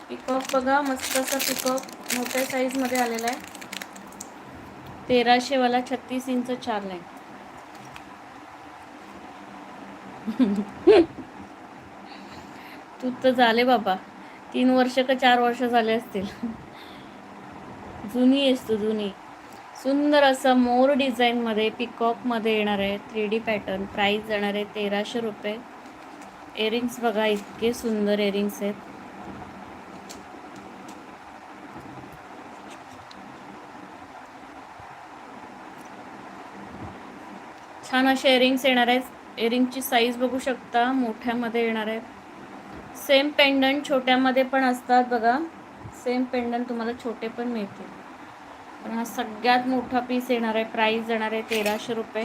Peacock बघा, मस्त असा पिकॉक मोठ्या साईजमध्ये आलेला आहे. 1300 वाला 36 इंच 4 लाईन. तू तर झाले बाबा 3 वर्ष का 4 वर्ष झाले असतील. जुनी आहेस तू, जुनी. सुंदर असं मोर डिझाईनमध्ये पिकॉकमध्ये येणार आहे 3D पॅटर्न. प्राईस जाणार आहे 1300 रुपये. इयरिंग्स बघा, इतके सुंदर इयरिंग्स आहेत. छान असे इयरिंग्स येणार आहेत. इयरिंगची साईज बघू शकता, मोठ्यामध्ये येणार आहे. सेम पेंडंट छोट्यामध्ये पण असतात बघा. सेम पेंडंट तुम्हाला छोटे पण मिळतील. पण हा सगळ्यात मोठा पीस येणार आहे. प्राईस जाणार आहे 1300 रुपये.